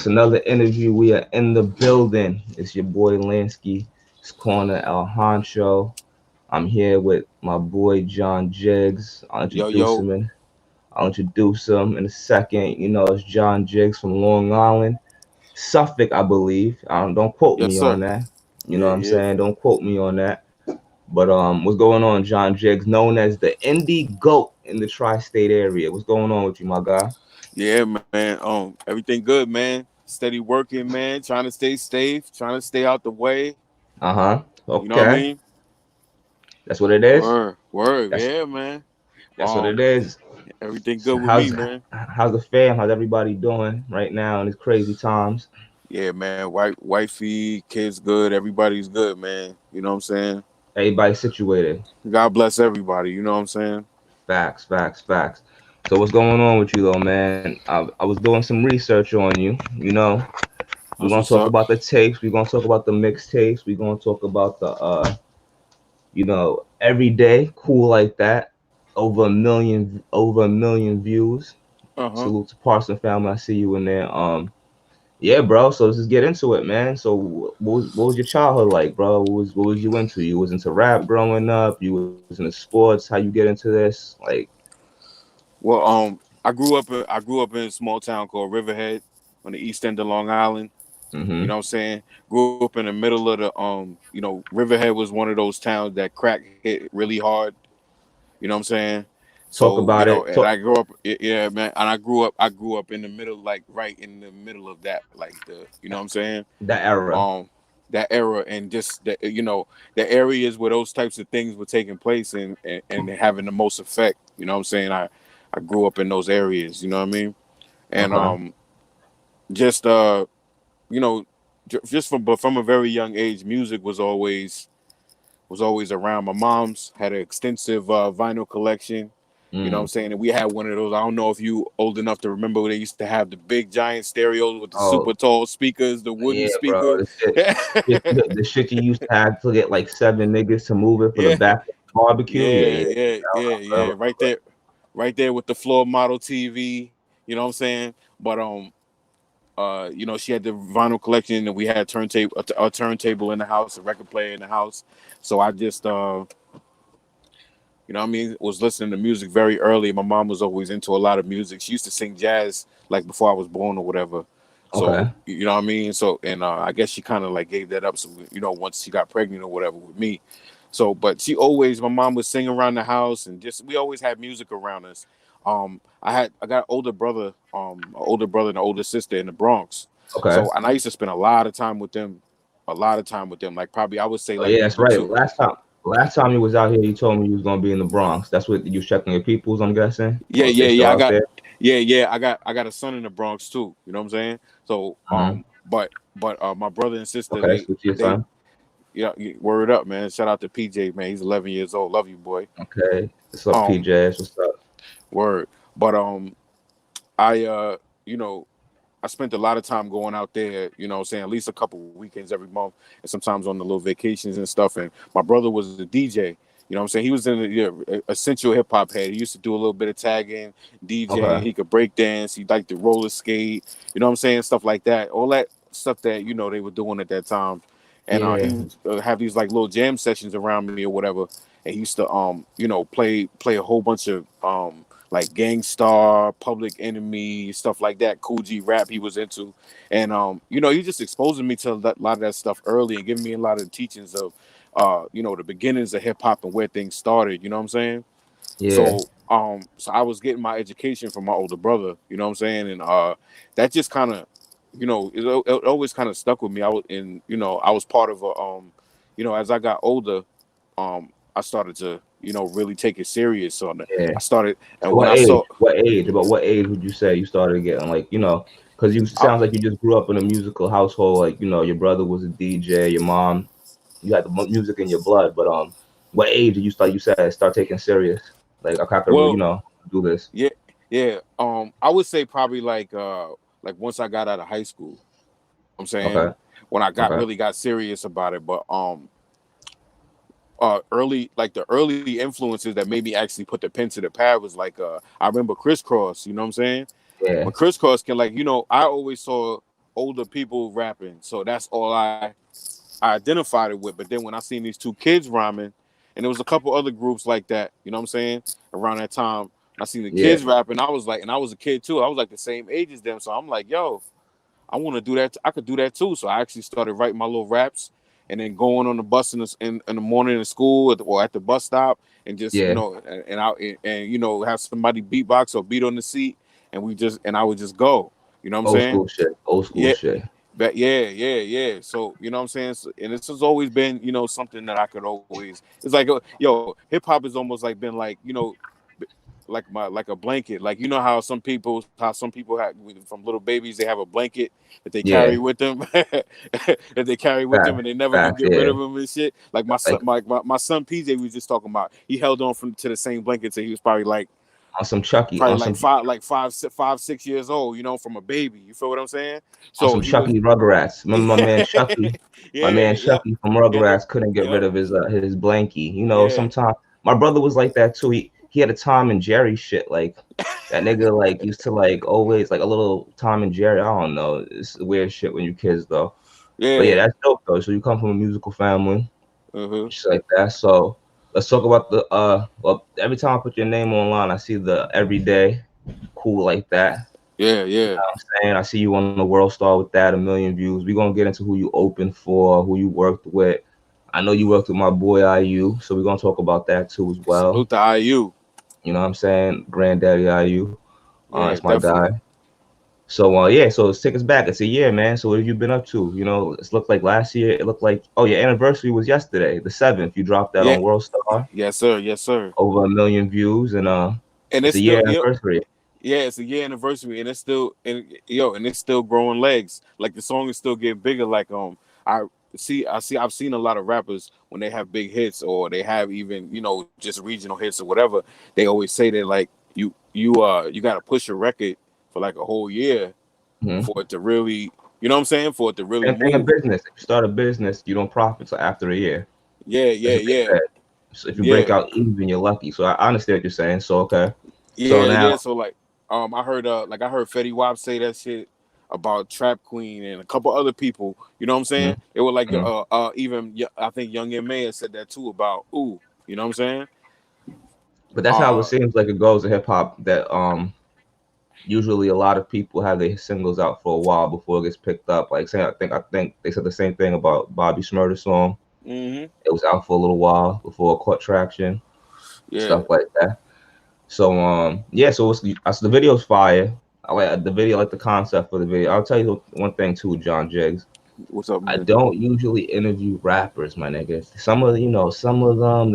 another interview. We are in the building. It's your boy Lansky's Corner El Honcho. I'm here with my boy John Jiggs. Yo, yo. I'll introduce him in a second. You know, it's John Jiggs from Long Island, Suffolk, I believe. Don't quote Yes, me on sir. that. You know Yeah, what I'm yeah. saying? Don't quote me on that. But what's going on, John Jiggs, known as the indie goat in the tri-state area? What's going on with you, my guy? Yeah, man. Everything good, man. Steady working, man. Trying to stay safe, trying to stay out the way. Uh-huh. You know what I Okay. mean? That's what it is. Word, That's yeah, man. that's what it is. Everything So good with me, man. how's the fam? How's everybody doing right now in these crazy times? Yeah, man. Wifey, kids good. Everybody's good, man. You know what I'm saying? Everybody situated. God bless everybody. You know what I'm saying? Facts, facts, facts. So what's going on with you though, man? I was doing some research on you. You know, we're That's gonna what's talk up. about the tapes. We're gonna talk about the mixtapes. We're gonna talk about the every day, cool like that. Over a million views. Uh-huh. Salute to Parson family. I see you in there. Yeah, bro. So let's just get into it, man. So what was your childhood like, bro? What was you into? You was into rap growing up. You was into sports. How you get into this? Like, Well, I grew up in a small town called Riverhead on the east end of Long Island. You mm-hmm. know what I'm saying? Grew up in the middle of the Riverhead was one of those towns that crack hit really hard. You know what I'm saying? Talk So, about it. and Talk I grew up yeah, man, and I grew up in the middle, like right in the middle of that, like you know what I'm saying? that era. Um that era, and just that, the areas where those types of things were taking place, and having the most effect. You know what I'm saying? I grew up in those areas, you know what I mean? And Okay. just you know, just from a very young age, music was always around. My mom's had an extensive vinyl collection. You know what I'm Mm. saying? And we had one of those. I don't know if you old enough to remember when they used to have the big giant stereos with the super Oh tall speakers, the wooden yeah, bro. speaker. The shit you used to have to get like seven niggas to move it for the Yeah, back barbecue. Yeah, yeah, yeah. yeah, yeah, I yeah. remember. Right there with the floor model TV. You know what I'm saying? But she had the vinyl collection, and we had a turntable in the house, a record player in the house. So I just you know what I mean, was listening to music very early. My mom was always into a lot of music. She used to sing jazz like before I was born or whatever. So Okay. you know what I mean. So, and I guess she kind of like gave that up. So once she got pregnant or whatever with me. So, but my mom would sing around the house, and just we always had music around us. I got an older brother and an older sister in the Bronx. Okay. So, and I used to spend a lot of time with them, Like probably I would say Oh like yeah, that's maybe right. two. Last time you was out here, you told me you was gonna be in the Bronx. That's what you was checking your peoples, I'm guessing. Yeah, Or if yeah, they still yeah. out there. I got a son in the Bronx too. You know what I'm saying? So Uh-huh. but my brother and sister, Okay, speak to your they son. yeah, word up, man. Shout out to PJ, man. He's 11 years old. Love you, boy. Okay. What's up, Um, PJs? What's up? word. But I you know I spent a lot of time going out there, you know what I'm saying, at least a couple of weekends every month, and sometimes on the little vacations and stuff. And my brother was a DJ. You know what I'm saying? He was in essential hip hop head. He used to do a little bit of tagging, DJing. Okay. He could break dance. He liked to roller skate. You know what I'm saying? Stuff like that. All that stuff that they were doing at that time. And he Yeah. would have these like little jam sessions around me or whatever. And he used to play a whole bunch of like Gangstar, Public Enemy, stuff like that. Cool G rap he was into, and he just exposing me to a lot of that stuff early and giving me a lot of teachings of, the beginnings of hip hop and where things started. You know what I'm saying? Yeah. So I was getting my education from my older brother. You know what I'm saying? And that just kind of, it always kind of stuck with me. I was part of as I got older, I started to really take it serious. So Yeah. I started, So and when I saw, What age? About what age would you say you started getting like, because you I, sounds like you just grew up in a musical household. Like, your brother was a DJ, your mom, you had the music in your blood. But what age did you start? You said start taking serious. Like I have to, well, do this. yeah, yeah, I would say probably like once I got out of high school. I'm saying Okay. when I Okay. really got serious about it, but early like the early influences that made me actually put the pen to the pad was like I remember Crisscross. You know what I'm saying? Yeah. But Crisscross can, like, I always saw older people rapping. So that's all I identified it with. But then when I seen these two kids rhyming, and there was a couple other groups like that, you know what I'm saying? Around that time, I seen the Yeah. kids rapping. I was like, and I was a kid too. I was like the same age as them. So I'm like, yo, I want to do that. I could do that too. So I actually started writing my little raps, and then going on the bus in the morning in school or at the bus stop, and just Yeah. and have somebody beatbox or beat on the seat, and I would just go. You know what I'm Old saying? school shit. Old school Yeah, shit. but yeah. So you know what I'm saying, and this has always been something that I could always. It's like yo, hip hop has almost like been like like a blanket. Like how some people have from little babies they have a blanket that they carry Yeah. with them that they carry with them Facts. and they never can Facts. get rid Yeah. of them and shit. Like my son, Like my son PJ we was just talking about. He held on to the same blanket till he was probably on some Chucky, on some five, 6 years old, from a baby. You feel what I'm saying? on So some he was, Chucky Rugrats. Remember my man yeah, Chucky? My man yeah, Chucky from yeah, Rugrats couldn't get rid yep, of his blankie. yeah, Sometimes my brother was like that too. He had a Tom and Jerry shit. Like that nigga like used to like always like a little Tom and Jerry. I don't know. It's weird shit when you kids though. But yeah, yeah. that's dope though. So you come from a musical family, Uh-huh. shit like that. So let's talk about the well, every time I put your name online, I see the everyday cool like that. Yeah, yeah, I'm saying I see you on the World Star with that, a million views. We're gonna get into who you opened for, who you worked with. I know you worked with my boy IU, so we're gonna talk about that too as well. salute to IU. You know what I'm saying? Granddaddy IU. Yeah, That's my definitely. guy. So yeah, so let's take us back. It's a year, man. So what have you been up to? It's looked like last year. It looked like your anniversary was yesterday, the 7th. You dropped that Yeah, on World Star, yes, sir, yes, sir. over a million views, and And it's it's a year still, anniversary. yeah, it's a year anniversary, and it's still growing legs. Like the song is still getting bigger. Like I I've seen a lot of rappers when they have big hits or they have even just regional hits or whatever. They always say that like you got to push a record for like a whole year Mhm. for it to really, you know what I'm saying, for it to really Same thing in move. business. If you start a business, you don't profit till after a year. Yeah, That's yeah, what they yeah, said. So if you break yeah. out even, you're lucky. So I understand what you're saying. So okay. So Yeah. now, So like, I heard Fetty Wap say that shit about Trap Queen and a couple other people. You know what I'm saying? mhm, It was like, mhm. I think Young M.A. had said that too about ooh. You know what I'm saying? But that's how it Uh, seems like it goes in hip hop. That usually a lot of people have their singles out for a while before it gets picked up. Like say, I think they said the same thing about Bobby Shmurda's song. mm-hmm. It was out for a little while before it caught traction, Yeah, stuff like that. So yeah, so the video's fire. I like the video, I like the concept for the video. I'll tell you one thing too, John Jiggs. what's up, I man? don't usually interview rappers, my niggas. Some of them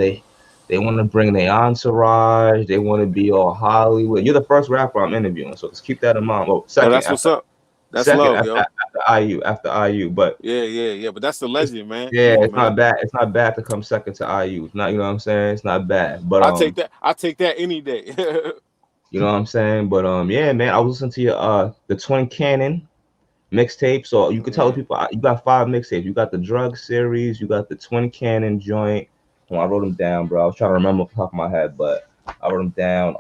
they want to bring their entourage. They want to be all Hollywood. You're the first rapper I'm interviewing, so just keep that in mind. Well, Oh, that's what's up. That's second love, after yo. IU, but Yeah. But that's the it's, legend, man. yeah, Come on, it's man. not bad. It's not bad to come second to IU. It's not, you know what I'm saying? It's not bad, but I take that. I take that any day. you know what I'm saying? But yeah, man, I was listening to your the Twin Cannon mixtape. So you could tell Yeah. people you got 5 mixtapes. You got the drug series, you got the Twin Cannon joint. Well, I wrote them down, bro. I was trying to remember off the top of my head, but I wrote them down.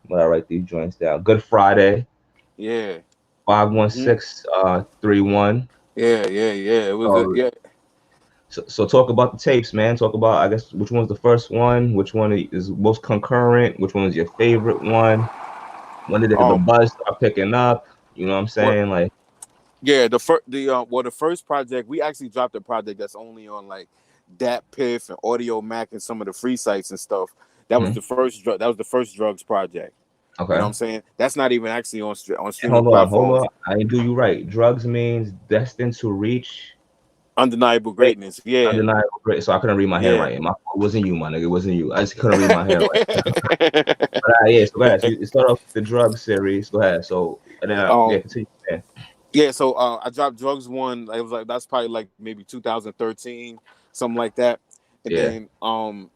When I write these joints down. Good Friday, Yeah. five one Hmm. six 31. Yeah. It was So, yeah. so talk about the tapes, man. Talk about I guess which one's the first one, which one is most concurrent, which one is your favorite one. When did the Um. buzz start picking up? You know what I'm What? saying? Like, Yeah. The first project we actually dropped a project that's only on like Dat Piff and Audio Mac and some of the free sites and stuff. That was mhm, the first drug. That was the first drugs project. You know what okay. I'm saying? That's not even actually on streaming Hold platforms. on. I didn't do you right. Drugs means destined to reach Undeniable great, greatness. Yeah. undeniable great. So I couldn't read my Yeah. handwriting. It wasn't you, my nigga. It wasn't you. I just couldn't read my handwriting. But yeah, so go ahead. So you start off with the drug series. Go ahead. So and then yeah, um. continue. Man. Yeah, so I dropped Drugs one. It was like that's probably like maybe 2013, something like that. And Yeah, then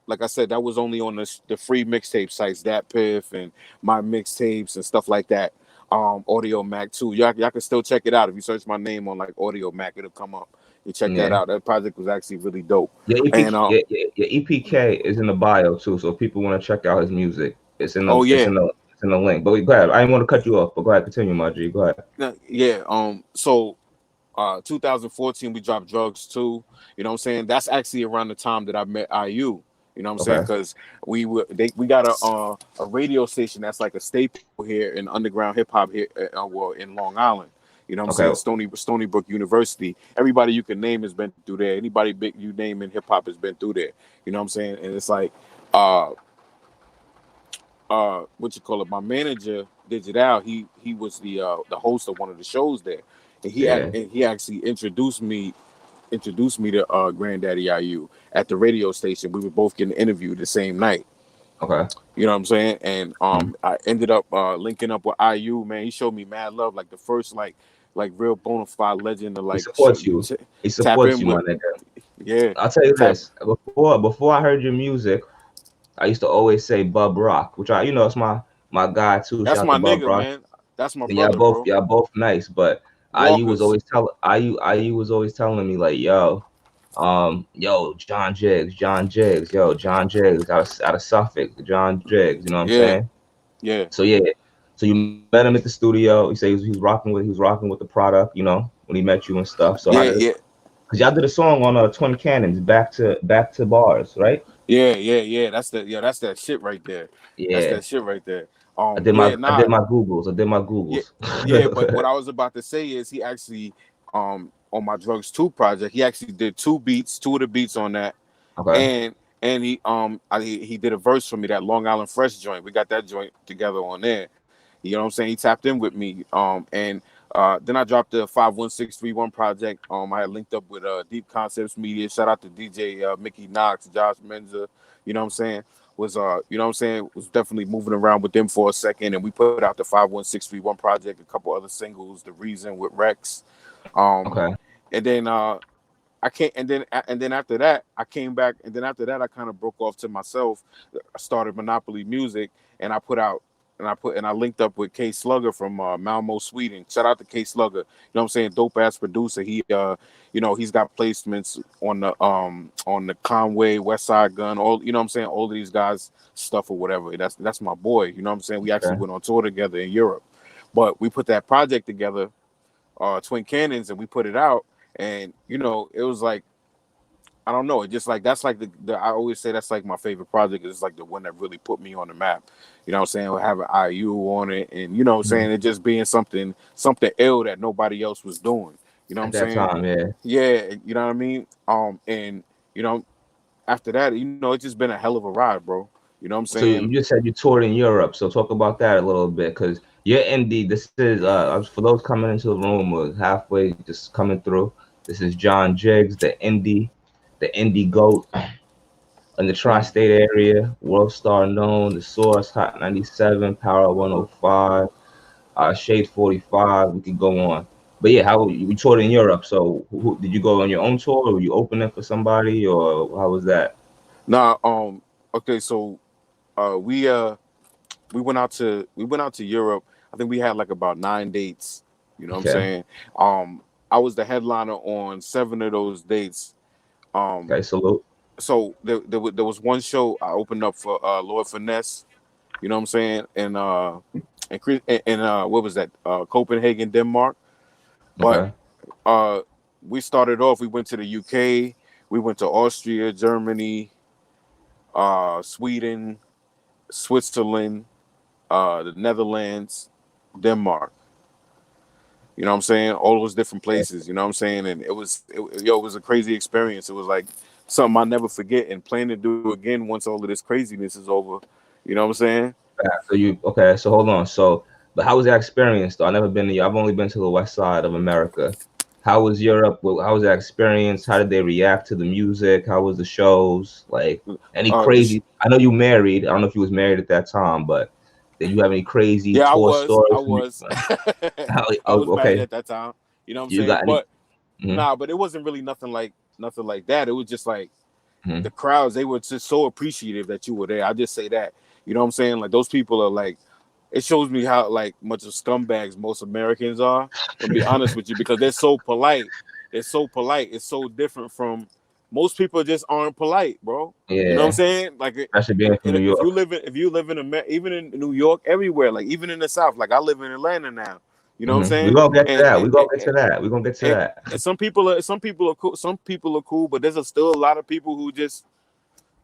like I said, that was only on the free mixtape sites, that Piff and my mixtapes and stuff like that. Audio Mac too. Y'all can still check it out if you search my name on like Audio Mac, it'll come up. You check that yeah. out. That project was actually really dope. Your And EPK, your EPK is in the bio too. So if people want to check out his music, oh it's yeah, in the send a link. But go ahead. I didn't want to cut you off, but go ahead, continue, my G. Go ahead. Yeah. So 2014 we dropped Drugs too. You know what I'm saying? That's actually around the time that I met IU. You know what I'm saying? Okay. Because we got a radio station that's like a staple here in underground hip hop here, well, in Long Island. You know what I'm saying? Okay. Stony Brook University. Everybody you can name has been through there. Anybody big you name in hip hop has been through there. You know what I'm saying? And it's like, uh, what you call it? My manager Digital. He was the host of one of the shows there, and Yeah. he actually introduced me to Granddaddy IU at the radio station. We were both getting interviewed the same night. Okay. You know what I'm saying? And Mhm. I ended up linking up with IU. Man, he showed me mad love, like the first like real bona fide legend to He like supports you. He tap supports in you, my with. nigga. Yeah, I'll tell you tap. this. Before I heard your music, I used to always say Bub Rock, which it's my guy too. That's Shout out to my Bub nigga, Rock. man. That's my And brother, bro. y'all both nice, but Walkers. IU was always telling me like, yo, John Jiggs, yo, John Jiggs out of Suffolk, John Jiggs, you know what I'm Yeah, saying? yeah, So yeah, so you met him at the studio. He said he was rocking with the product, when he met you and stuff. So how yeah, did yeah. because y'all did a song on Twin Cannons, back to bars, right? Yeah. That's that shit right there. That's Yeah. that shit right there. I Yeah, did nah, my Googles. I did my yeah, Googles. yeah. But what I was about to say is he actually, on my Drugs 2 project, he actually did two of the beats on that, Okay. and he did a verse for me, that Long Island Fresh joint. We got that joint together on there. You know what I'm saying? He tapped in with me. And then I dropped the 51631 project. I had linked up with Deep Concepts Media. Shout out to DJ Mickey Knox, Josh Menza. You know what I'm saying? You know what I'm saying? Was definitely moving around with them for a second, and we put out the 51631 project, a couple other singles, The Reason with Rex. Um, Okay. and then I can't, and then after that, I came back, and then after that, I kind of broke off to myself. I started Monopoly Music, and I put out, and I linked up with K Slugger from Malmo, Sweden. Shout out to K Slugger. You know what I'm saying? Dope ass producer. He's got placements on the Conway, West Side Gun, all, you know what I'm saying? All of these guys stuff or whatever. That's my boy. You know what I'm saying? We actually Okay. went on tour together in Europe, but we put that project together, Twin Cannons, and we put it out. And it was like, I don't know, it just like, that's like the I always say that's like my favorite project. It's like the one that really put me on the map. You know what I'm saying? We're having IU on it, and you know what I'm Mhm. saying, it just being something ill that nobody else was doing. You know what At I'm that saying? time, yeah. Yeah, you know what I mean? And you know, after that, it's just been a hell of a ride, bro. You know what I'm So you saying? just said you toured in Europe. So talk about that a little bit, because you're indie. This is for those coming into the room or halfway just coming through. This is John Jiggs, the indie goat in the Mm. tri-state area, world star known, the Source, Hot 97, Power 105, Shade 45. We could go on. But yeah, how you toured in Europe? So did you go on your own tour, or were you opening for somebody, or how was that? Nah, okay, so uh we uh we went out to Europe. I think we had like about 9 dates. You know what I'm Okay. saying? Um, I was the headliner on 7 of those dates. Um, Okay. Salute. so there was one show I opened up for Lord Finesse. You know what I'm saying? And what was that? Copenhagen, Denmark. But Okay. uh, we started off. We went to the UK. We went to Austria, Germany, Sweden, Switzerland, the Netherlands, Denmark. You know what I'm saying? All those different places. You know what I'm saying? And it was a crazy experience. It was like something I'll never forget, and plan to do again once all of this craziness is over. You know what I'm saying? So okay? So hold on. So, but how was that experience though? I never been to. I've only been to the west side of America. How was Europe? How was that experience? How did they react to the music? How was the shows? Like any This, crazy? I know you married. I don't know if you was married at that time, but did you have any crazy yeah, tour I stories? was, I was married Okay, at that time. You know what I'm you saying? got any? But Mm-hmm, nah, but it wasn't really nothing like that. It was just like mm-hmm. the crowds. They were just so appreciative that you were there. I just say that. You know what I'm saying? Like those people are like, it shows me how like much of scumbags most Americans are. I'm gonna be honest with you, because they're so polite. It's so polite. It's so different from most people just aren't polite, bro. You know what I'm Yeah, saying? Like, especially being from New if York. you live in even in New York, everywhere, like even in the South, like I live in Atlanta now. You know what I'm We saying? gonna get to And that. and, We gonna get to that. We gonna get to and, that. and some people are cool. Some people are cool, but there's still a lot of people who just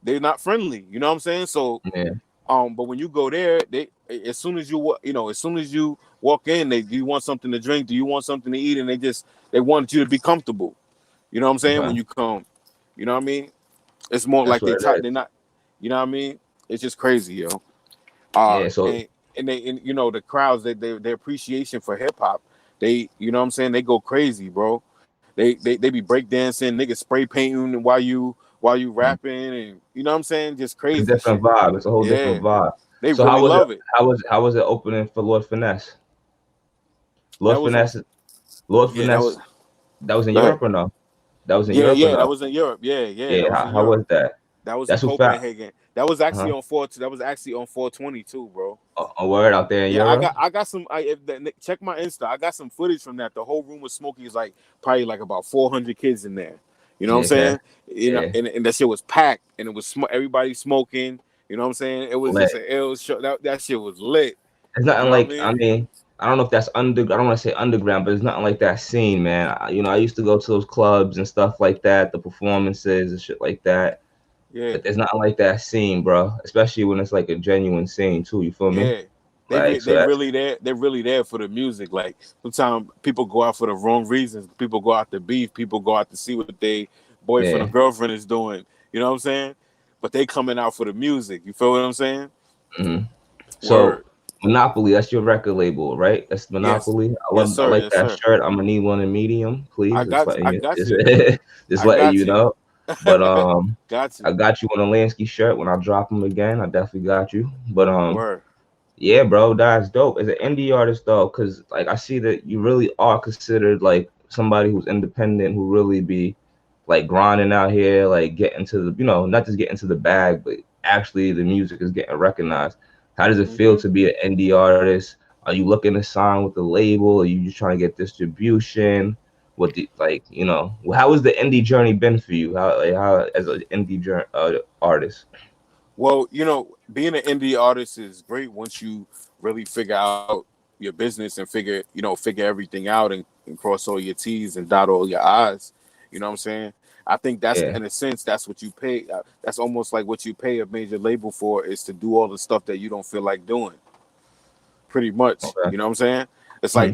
they're not friendly. You know what I'm saying? So Yeah, but when you go there, they as soon as as soon as you walk in, they do you want something to drink? Do you want something to eat? And they want you to be comfortable. You know what I'm saying? When okay. you come, you know what I mean? It's more That's like what it they're not. You know what I mean? It's just crazy, yo. is. Yeah. So And you know the crowds, their appreciation for hip hop, they you know what I'm saying, they go crazy, bro. They be breakdancing, niggas spray painting while you mm, rapping, and you know what I'm saying, just it's a crazy different shit. vibe. It's a whole different Yeah, vibe. they So really love it. how was it opening for Lord Finesse? Lord That was on. Finesse. Lord Yeah, that was. Finesse. That was in Go ahead. Europe or no? That was in Yeah, Europe or yeah, that no? was in Europe. Yeah, Yeah. that was in How Europe. was that? That was in That's who found. Copenhagen. That was actually Uh-huh. on four. That was actually on 422, bro. A word out there in Yeah, Europe. I got some. Check my Insta. I got some footage from that. The whole room was smoky. It's like probably like about 400 kids in there. You know what I'm Yeah. Okay. saying? You know, Yeah. and that shit was packed, and it was everybody smoking. You know what I'm saying? It was just Lit. an ill show. That shit was lit. It's You nothing know what I like. mean? I mean, I don't know if that's under. I don't want to say underground, but it's nothing like that scene, man. I used to go to those clubs and stuff like that, the performances and shit like that. Yeah, But there's nothing like that scene, bro. Especially when it's like a genuine scene too. You feel me? yeah. Like so They that's really there. They're really there for the music. Like sometimes people go out for the wrong reasons. People go out to beef. People go out to see what they boyfriend or yeah. girlfriend is doing. You know what I'm saying? But they coming out for the music. You feel what I'm saying? hmm So Word. Monopoly, that's your record label, right? That's Yes. Monopoly. Yes, I sir. like Yes, that sir. shirt. I'm gonna need one in medium, please. Just letting I you, got just, you. just I letting got you you. know. But Got you. I got you on a Lansky shirt. When I drop them again, I definitely got you. But Word. yeah, bro, that's dope. As an indie artist though, because like I see that you really are considered like somebody who's independent, who really be like grinding out here, like getting to the, not just getting to the bag, but actually the music is getting recognized. How does it feel Hmm. to be an indie artist? Are you looking to sign with the label? Are you just trying to get distribution? What the like, how has the indie journey been for you? How as an indie artist? Well, being an indie artist is great once you really figure out your business and figure everything out and cross all your T's and dot all your I's. You know what I'm saying? I think that's Yeah. in a sense that's what you pay. That's almost like what you pay a major label for is to do all the stuff that you don't feel like doing. Pretty much, Okay. you know what I'm saying? It's like Mhm.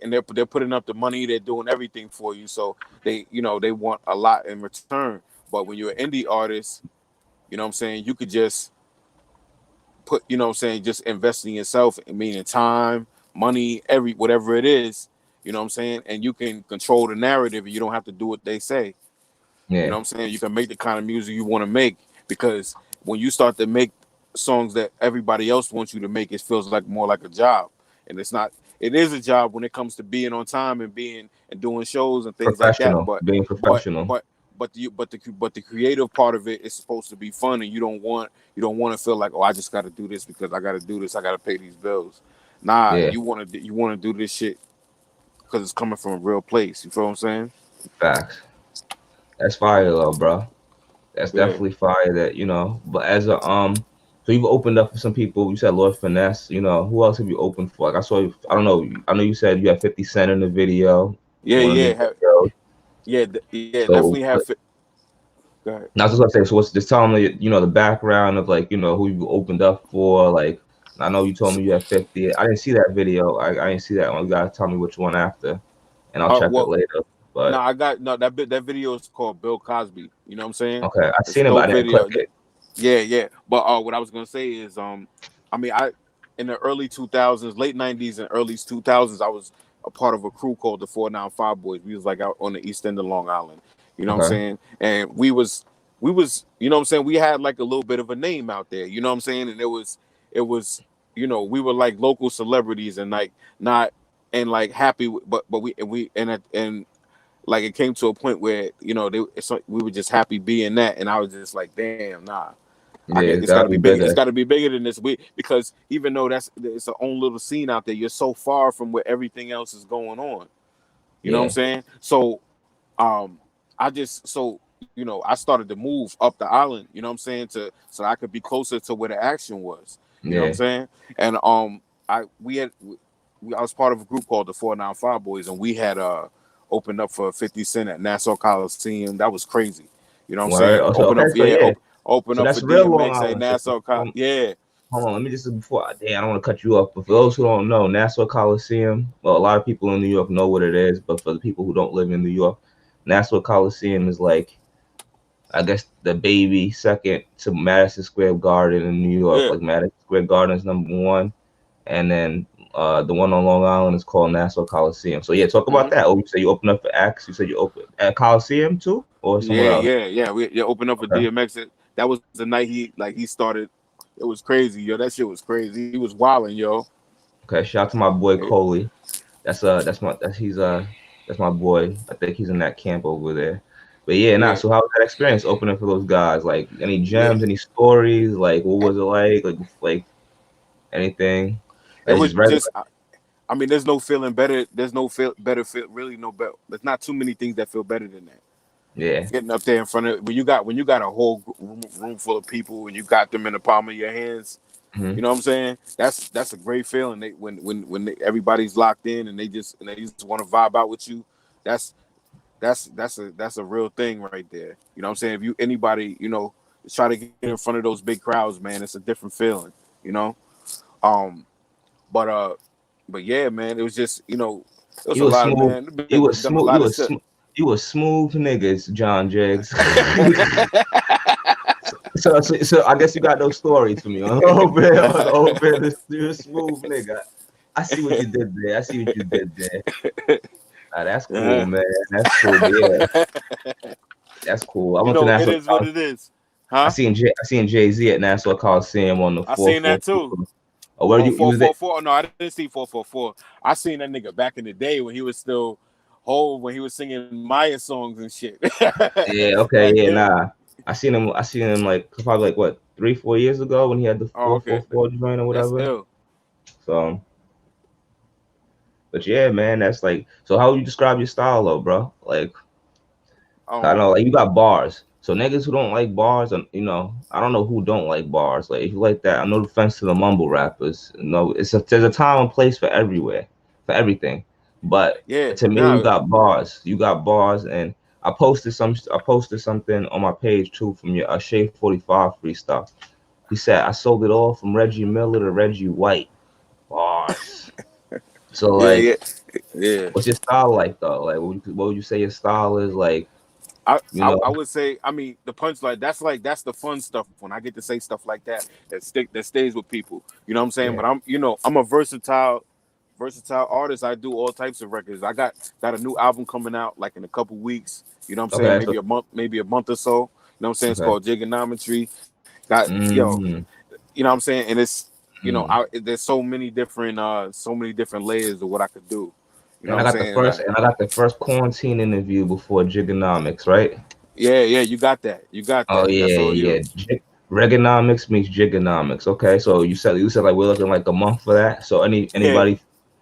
and they're putting up the money, they're doing everything for you, so they want a lot in return. But when you're an indie artist, you know what I'm saying, you could just you know what I'm saying, just invest in yourself, meaning time, money, whatever it is, you know what I'm saying, and you can control the narrative and you don't have to do what they say. You know Yeah. what I'm saying? You can make the kind of music you want to make because when you start to make songs that everybody else wants you to make, it feels like more like a job. And it's not. It is a job when it comes to being on time and being and doing shows and things like that. Professional, being But professional. but but the creative part of it is supposed to be fun, and you don't want to feel like, oh, I just got to do this because I got to do this. I got to pay these bills. Nah, Yeah, you want to do this shit because it's coming from a real place. You feel what I'm saying? facts. That's fire though, bro. That's Yeah. definitely fire that, but as a so you've opened up for some people. You said Lord Finesse, who else have you opened for? Like I saw you, I don't know. I know you said you had 50 Cent in the video, Yeah, one of the yeah, videos. yeah. So Definitely have. Go ahead. now I was just gonna say, so what's just tell me, the background of like, who you opened up for. Like I know you told me you had 50. I didn't see that video. I didn't see that one. You gotta tell me which one after, and I'll check it Well, later. no, But I got no that video is called Bill Cosby. You know what I'm saying? okay, I It's a seen it, but dope I didn't click video. it. Yeah, yeah. But what I was gonna say is, I mean, I in the early 2000s, late 90s and early 2000s, I was a part of a crew called the 495 Boys. We was like out on the east end of Long Island. You know what I'm Okay. saying? And we was, you know what I'm saying? We had like a little bit of a name out there. You know what I'm saying? And it was, we were like local celebrities and like not and like happy, but and like it came to a point where we were just happy being that, and I was just like, damn, nah. Yeah, it's It's got to gotta be be big. It's bigger. got to be bigger than this. Because even though it's a own little scene out there, you're so far from where everything else is going on. You know what I'm Yeah. saying? So, um, I just I started to move up the island, you know what I'm saying, to so I could be closer to where the action was. You know what I'm Yeah. saying? And I was part of a group called the 495 Boys, and we had opened up for 50 Cent at Nassau Coliseum. That was crazy. You know what I'm Word. saying? Oh, so okay, so yeah. Open So up for that's real Long DMX at Island shit. Nassau Col. Yeah. Hold on, let me just before damn, I don't want to cut you off, but for those who don't know, Nassau Coliseum, well, a lot of people in New York know what it is, but for the people who don't live in New York, Nassau Coliseum is like, I guess, the baby second to Madison Square Garden in New York. Yeah. Like Madison Square Garden is number one, and then the one on Long Island is called Nassau Coliseum. So yeah, talk about that. Oh, you said you opened up for acts. You said you opened at Coliseum too, or somewhere else? We opened up for Okay. DMX. That was the night he started. It was crazy, yo. That shit was crazy. He was wilding, yo. Okay. Shout out to my boy Coley. That's my boy. I think he's in that camp over there. But yeah, nah. Yeah, So how was that experience opening for those guys? Like any yeah. gems, any stories? Like what was it like? Like anything? It Like was just regular. just. I mean, there's no feeling better. There's no better feel. Really, no better. There's not too many things that feel better than that. Yeah. Getting up there in front of when you got a whole room full of people and you got them in the palm of your hands. Mm-hmm. You know what I'm saying? That's a great feeling. Everybody's locked in and they just want to vibe out with you. That's that's a real thing right there. You know what I'm saying? If you anybody try to get in front of those big crowds, man, it's a different feeling. You know, um, but yeah, man, it was just it was a You was lot of smooth. man. You was Done a smooth. lot of shit. You was smooth niggas, John Jiggs. So I guess you got no stories for me. You're a smooth nigga. I see what you did there. I see what you did there. That's cool, man. That's cool. But yeah, that's cool. I went to It Nassau is what Coliseum. it is, huh? I seen Jay-Z at Nassau Coliseum on the I seen that 444. too. Oh, where On you was there? 444. No, I didn't see 444. I seen that nigga back in the day when he was still whole, when he was singing Maya songs and shit. Yeah, okay, Back yeah, then. nah. I seen him like probably like what 3-4 years ago when he had the Oh, okay. 444 joint or That's whatever. ill. So, but yeah, man, that's like. So how would you describe your style though, bro? Like, I Um, know like you got bars. So niggas who don't like bars, and I don't know who don't like bars. Like if you like that, no offense to the mumble rappers. No, there's a time and place for everywhere, for everything. But yeah, to me, you no, got bars. You got bars, and I posted something on my page too from your Shea 45 freestyle. He said I sold it all from Reggie Miller to Reggie White. Bars. So yeah, like, yeah, yeah. what's your style like though? Like, what would you say your style is like? I, You I know, I would say, I mean, the punchline, that's the fun stuff when I get to say stuff like that stays with people. You know what I'm saying? yeah. But I'm a versatile artist. I do all types of records. I got a new album coming out like in a couple weeks. You know what I'm saying? Okay, so Maybe a month or so. You know what I'm saying? It's okay. called Jiggonometry. Got Mm-hmm. you know what I'm saying? And it's Mm. there's so many different layers of what I could do. You know And what I'm saying? I got the first quarantine interview before Jigonomics, right? Yeah, you got that. You got Oh that. That's yeah, all yeah. Regonomics meets Jigonomics. Okay, so you said like we're looking like a month for that. So Yeah.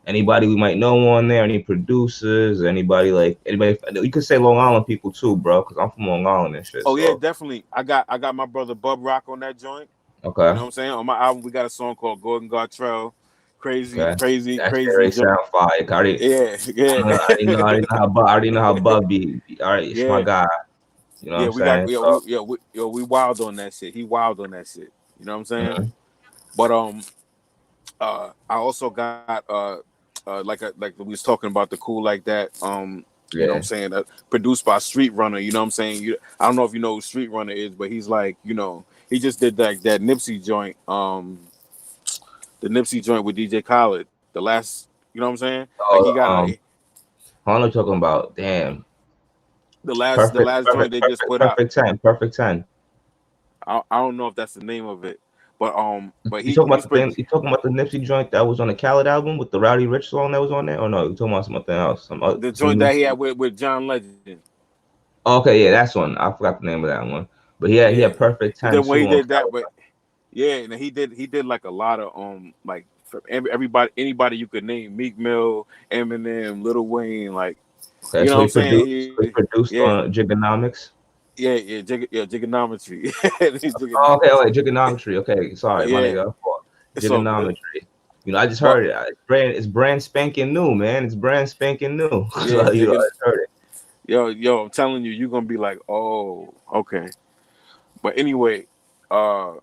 anybody we might know on there, any producers, anybody you could say Long Island people too, bro, because I'm from Long Island and shit. Oh yeah, So definitely. I got my brother Bub Rock on that joint. You okay, know what I'm saying? On my album, we got a song called Golden Gartrell. Crazy, okay. crazy, That shit crazy already joint. sound fire. Yeah, yeah, I already know how I already know how Bub be. All right, it's my yeah, guy. You know what yeah. I'm We got saying? So we wild on that shit. He wild on that shit. You know what I'm saying? mhm. But I also got like we was talking about the cool like that. You know what I'm Yeah. saying? Produced by Street Runner. You know what I'm saying? I don't know if you know who Street Runner is, but he's like he just did that Nipsey joint. The Nipsey joint with DJ Khaled. The last, you know what I'm saying? Like he Oh, got a how long are you talking about? Damn. the last joint they just put out. Perfect 10. Perfect 10. I don't know if that's the name of it, but You he talking about he's the pretty. thing? You talking about the Nipsey joint that was on the Khaled album with the Rowdy Rich song that was on there? Or no? You talking about something else? The Some joint new. that he had with John Legend. Oh, okay, yeah, that's one. I forgot the name of that one. But he Yeah. had Perfect And 10 then when he too on did that, Khaled. but yeah, and he did like a lot of like for everybody anybody you could name, Meek Mill, Eminem, Lil Wayne, like Okay, you know so what I'm saying? he produced Yeah, on Jigonomics. Jigonometry. Oh, okay, Jigonometry. wait, trigonometry. Okay, sorry, my Yeah, nigga. it's all good. Trigonometry. You know, I just But heard it. It's brand spanking new, man. It's brand spanking new. yeah, So you know, I Jigging. just heard it. Yo, I'm telling you, you're gonna be like, oh, okay. But anyway, uh,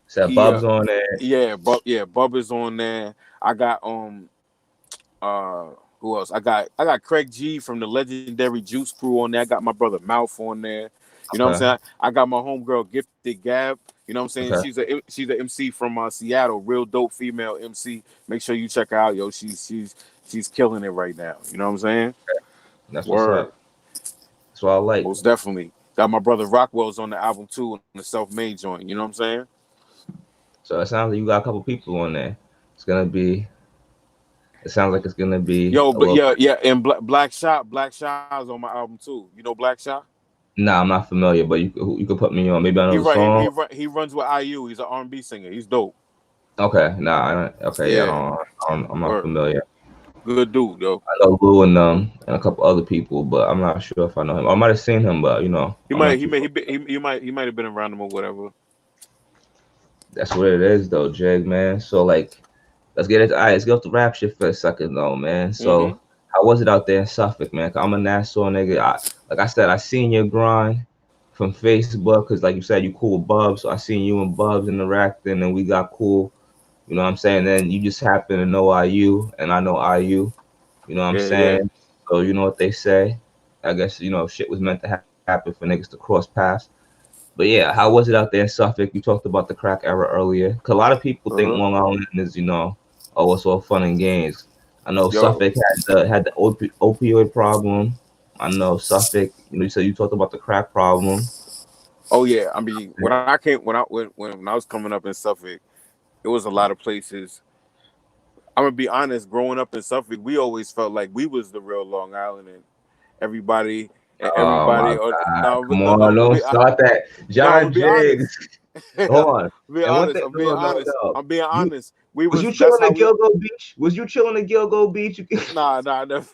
Said he, Bub's on there. Bubba's on there. I got uh, who else? I got Craig G from the legendary Juice Crew on there. I got my brother Mouth on there. You know what I'm Okay, saying? I got my homegirl Gifted Gab. You know what I'm saying? okay, She's a MC from Seattle, real dope female MC. Make sure you check her out, yo. She's killing it right now. You know what I'm saying? that's what's Word. up. That's what I like. Most definitely. Got my brother Rockwell's on the album too, on the self-made joint. You know what I'm saying? So it sounds like you got a couple people on there. It's gonna be. It sounds like it's gonna be Yo, a but little. yeah, and Black Shot is on my album too. You know Black Shot? Nah, I'm not familiar, but you could put me on. Maybe I know the song. He runs with IU. He's an R&B singer. He's dope. Okay, nah, okay, yeah, Yeah, I'm not word. familiar. Good dude, though. I know Lou and a couple other people, but I'm not sure if I know him. I might have seen him, but you know, He I'm might not he too. may he might have been around him or whatever. That's what it is, though, Jig, man. So like, let's get into. All right, let's get off the rap shit for a second, though, man. Mm-hmm. So how was it out there in Suffolk, man? 'Cause I'm a Nassau nigga. Like I said, I seen your grind from Facebook, because like you said, you cool with Bubs. So I seen you and Bubs interacting, and we got cool. You know what I'm saying? Then you just happen to know IU, and I know IU. You know what I'm Yeah. saying? So you know what they say. I guess you know shit was meant to happen for niggas to cross paths. But yeah, how was it out there in Suffolk? You talked about the crack era earlier. 'Cause a lot of people think Uh-huh. Long Island is, oh, it's all fun and games. I know Yo. Suffolk had the opioid problem. I know Suffolk. You said you talked about the crack problem. Oh yeah. I mean, when I was coming up in Suffolk, it was a lot of places. I'm gonna be honest. Growing up in Suffolk, we always felt like we was the real Long Island, and everybody Oh my or God! no, Come no, on, don't start that. no, I'm John gonna be Jigg. honest. Hold on. I'm being And one honest. thing, I'm being no, no, honest. no. I'm being You honest. We was you was That's chilling how at we. Gilgo Beach? Was you chilling at Gilgo Beach? Nah, never.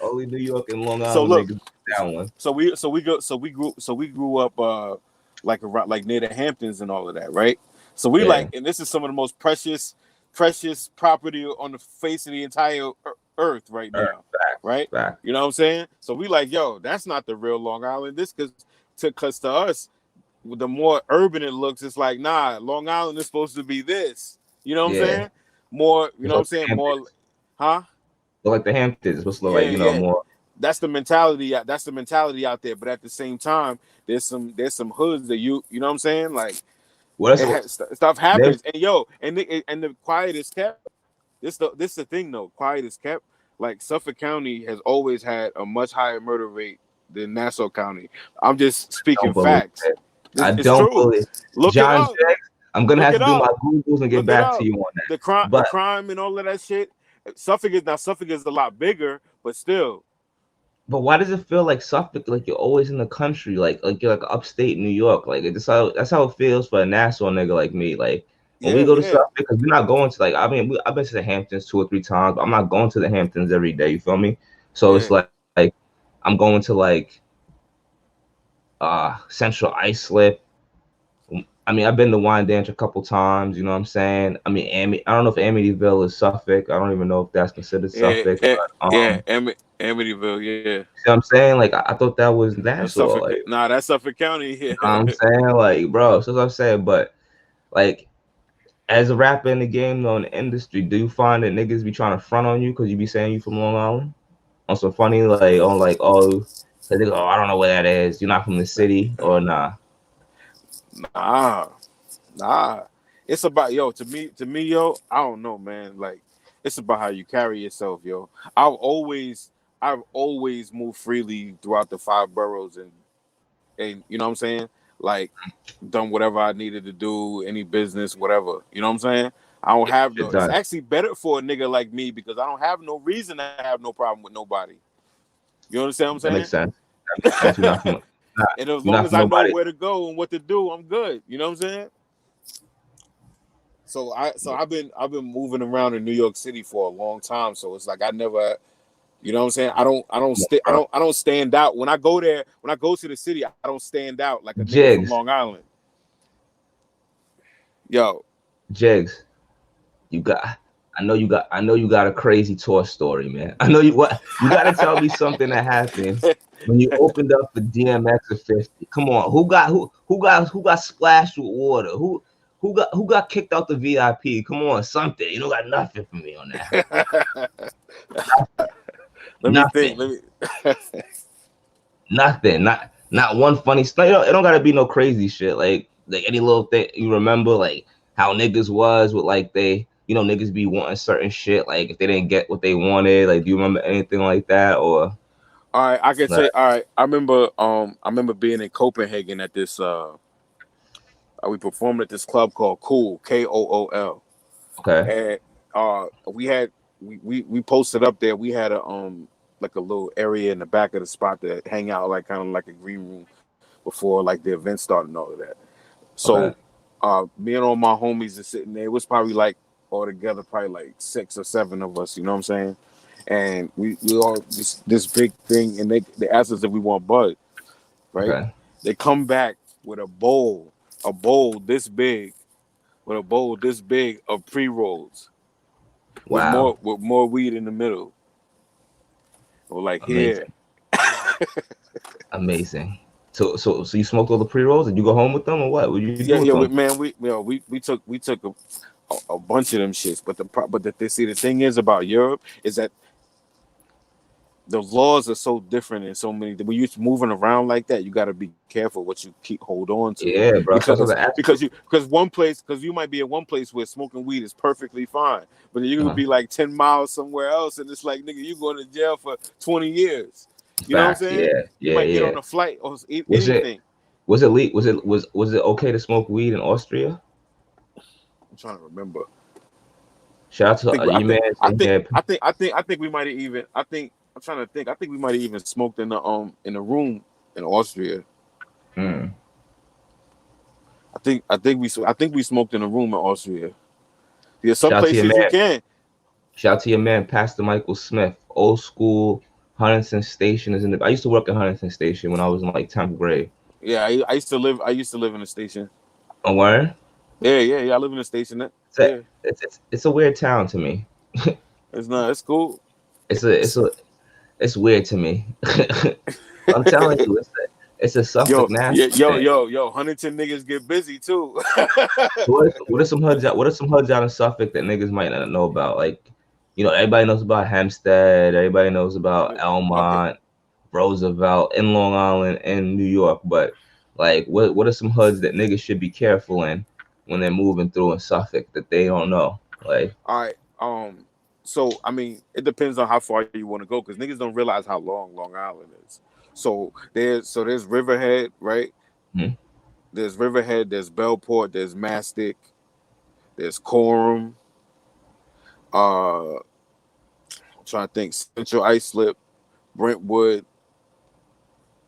Only New York and Long So Island look, niggas that one. so we grew up like around like near the Hamptons and all of that, right? So we Yeah. like, and this is some of the most precious property on the face of the entire earth right now, Facts. right? Facts. You know what I'm saying? So we like, yo, that's not the real Long Island. This cause to us, the more urban it looks, it's like, nah, Long Island is supposed to be this. You know what I'm Yeah. saying? More, you It's know what like I'm the saying? More, Hamptons. huh? Look like the Hamptons. It's supposed to look like, Yeah, yeah. more. That's the mentality. That's the mentality out there. But at the same time, there's some hoods that you know what I'm saying? Like What else? stuff Name, happens, and yo, and the quiet is kept. This the thing though. Quiet is kept. Like Suffolk County has always had a much higher murder rate than Nassau County. I'm just speaking don't believe facts. it. I It's don't true. believe Look it John up. Jiggs. I'm gonna Look have it to do my up. Googles and get Look it back to up. you on that. The But crime and all of that shit. Suffolk is a lot bigger, but still. why does it feel like Suffolk, like you're always in the country, like you're like upstate New York? Like that's how it feels for a Nassau nigga like me. Like when we Yeah, go to yeah, Suffolk, because we're not going to, like, I mean, I've been to the Hamptons 2 or 3 times, but I'm not going to the Hamptons every day. You feel me? So it's yeah. like I'm going to like Central Islip. I mean, I've been to Wyandanch a couple times. You know what I'm saying? I mean, I don't know if Amityville is Suffolk. I don't even know if that's considered Yeah, Suffolk. yeah, But yeah. Amityville, yeah. see what I'm saying? Like, I thought that was That's Nassau. Suffolk. Like, you Nah, that's Suffolk County. know what I'm Yeah. saying? Like, bro, so that's what I'm saying. But like, as a rapper in the game, though, in the industry, do you find that niggas be trying to front on you because you be saying you from Long Island on some funny, like, on like, oh, they go, oh, I don't know where that is. You're not from the city, or nah? Nah, nah. It's about yo. To me, yo. I don't know, man. Like, it's about how you carry yourself, yo. I've always moved freely throughout the five boroughs, and you know what I'm saying. Like, done whatever I needed to do, any business, whatever. You know what I'm saying. I don't have no. Shit It's done. actually better for a nigga like me because I don't have no reason to have no problem with nobody. You understand what That makes I'm sense. That makes sense. Not, and as you're long not as from I know nobody. where to go and what to do, I'm good. You know what I'm saying? I've been moving around in New York City for a long time. So it's like You know what I'm saying? I don't stand out when I go there. When I go to the city, I don't stand out like a nigga from Jiggs, Long Island. Yo, Jiggs, you got. I know you got a crazy tour story, man. I know you what you got to tell me something that happened when you opened up the DMX of 50. Come on, who got splashed with water? Who got kicked out the VIP? Come on, something. You don't got nothing for me on that. let me think. Nothing. Let me. Nothing. Not one funny stuff. It don't gotta be no crazy shit. Like any little thing you remember, like how niggas was with like niggas be wanting certain shit. Like if they didn't get what they wanted, like do you remember anything like that or? All right, I can Like, say. All right, I remember being in Copenhagen at this. We performed at this club called Cool, Kool, okay, and we had we posted up there. We had a like a little area in the back of the spot to hang out, like kind of like a green room before like the event started and all of that. okay, So me and all my homies are sitting there. It was probably like altogether probably like 6 or 7 of us, you know what I'm saying? And we all this big thing, and they asked us if we want bud, right? okay. They come back with a bowl this big, with a bowl this big of pre-rolls Wow, with more weed in the middle. We're like, here. amazing, amazing. So you smoked all the pre rolls and you go home with them or what? What did you do with Yeah, them? man, we took a bunch of them shits, but the thing is about Europe is that the laws are so different and so many. When you're moving around like that, you got to be careful what you hold on to, Yeah, bro. So I was because gonna ask because you might be at one place where smoking weed is perfectly fine, but then you could you. be like 10 miles somewhere else, and it's like, nigga, you going to jail for 20 years. You know what I'm Facts. saying? Yeah, You yeah, might get yeah. on a flight or Was it anything. was it le- was it okay to smoke weed in Austria? I'm trying to remember. Shout out I think to you, man. Saying here. I think we might have even. I think I'm trying to think. I think we might have even smoked in the room in Austria. Mm. I think we smoked in a room in Austria. Yeah, some Shout out to your places you man. can. Shout out to your man, Pastor Michael Smith. Old school Huntington Station is in the. I used to work at Huntington Station when I was in like 10th grade. Yeah, I used to live. I used to live in the station. Oh, where? Yeah. I live in the station. It's a, Yeah, it's a weird town to me. it's not. It's cool. It's a it's a it's weird to me. I'm telling you, it's a Suffolk nasty thing. Huntington niggas get busy too. So what are some hoods out? What are some hoods out in Suffolk that niggas might not know about? Like, everybody knows about Hempstead. Everybody knows about Okay. Elmont, Roosevelt, in Long Island, and New York. But like, what are some hoods that niggas should be careful in when they're moving through in Suffolk that they don't know? Like, All right. So I mean, it depends on how far you want to go, because niggas don't realize how long Long Island is. There's Riverhead, right? hmm, There's Riverhead. There's Bellport. There's Mastic. There's Coram. I'm trying to think. Central Islip, Brentwood,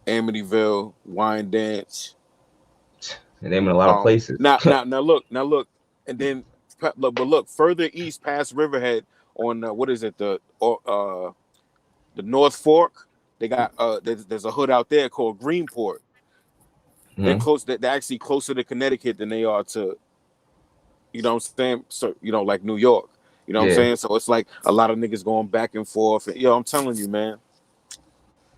Amityville, Wyandanch. they're naming a lot of places. Now look, and then but look further east past Riverhead on what is it, the North Fork. They got there's a hood out there called Greenport. They're Hmm. close. They're actually closer to Connecticut than they are to, you know what I'm saying? So, like New York. You know what I'm Yeah. saying? So it's like a lot of niggas going back and forth. And, I'm telling you, man.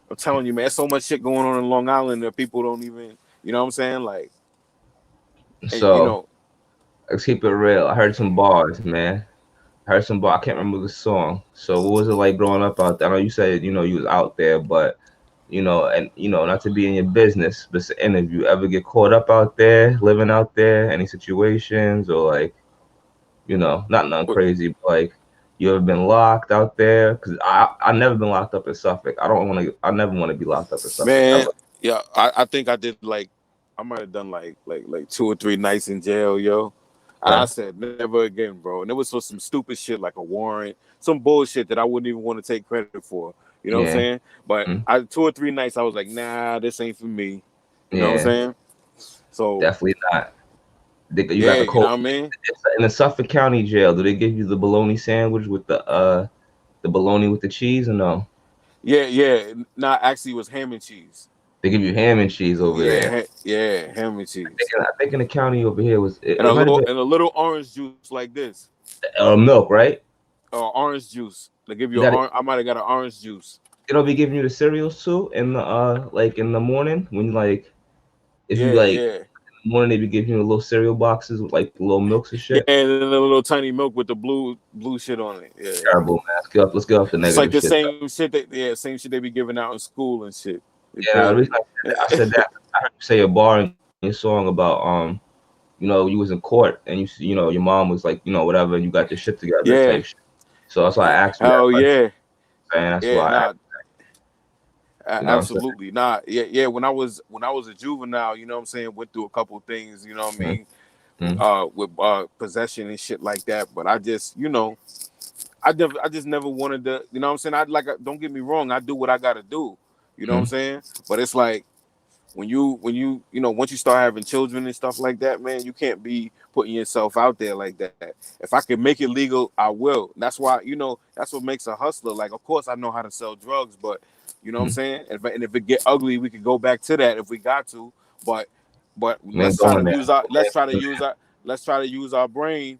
I'm telling you, man. There's so much shit going on in Long Island that people don't even. You know what I'm saying? Like, and So let's keep it real. I heard some bars, man. I heard some bar. I can't remember the song. So what was it like growing up out there? I know you said you was out there, but and not to be in your business, but it's an interview. Ever get caught up out there, living out there? Any situations or like not nothing what, crazy, but like you ever been locked out there? Because I never been locked up in Suffolk. I don't want to. I never want to be locked up in Suffolk man, ever. yeah, I think I did like, I might have done like 2 or 3 nights in jail, yo. I Okay. said never again, bro. And it was for some stupid shit like a warrant, some bullshit that I wouldn't even want to take credit for. You know what I'm Yeah. saying? But Mm. 2 or 3 nights, I was like, nah, this ain't for me. You know what I'm Yeah. saying? So Definitely not. You got yeah, the you know cold. what I mean? In the Suffolk County jail, do they give you the bologna sandwich with the bologna with the cheese or no? Yeah, yeah. Not actually, it was ham and cheese. They give you ham and cheese over Yeah, there. yeah, ham and cheese, I think in the county over here was and it might have been a little orange juice like this, milk, right? orange juice. They give You you got I might have got an orange juice. it'll be giving you the cereals too in the like in the morning when you like if you Yeah, like yeah, morning they be giving you the little cereal boxes with like little milks and yeah. shit. And then a little tiny milk with the blue shit on it. Yeah, Terrible, man. Let's get off the it's like negative the shit. same shit that same shit they be giving out in school and shit. They Yeah, the crazy. reason I said that I heard you say a bar in your song about you know you was in court and you know your mom was like you know whatever and you got your shit together type Yeah, shit. So that's why I asked you that hell question. yeah, Man, that's yeah. why I Nah, asked, you know what I'm saying? absolutely not. Yeah, yeah. When I was a juvenile, you know what I'm saying, went through a couple of things, you know what I mean, Mm-hmm. with possession and shit like that. But I just, I just never wanted to, you know what I'm saying. Don't get me wrong, I do what I gotta do, you know what I'm Mm-hmm. saying. But it's like once you start having children and stuff like that, man, you can't be putting yourself out there like that. If I can make it legal, I will. That's why, that's what makes a hustler. Like, of course, I know how to sell drugs, but you know what I'm Mm-hmm. saying. And if it get ugly, we could go back to that if we got to. But We ain't going there. let's try to use our brain.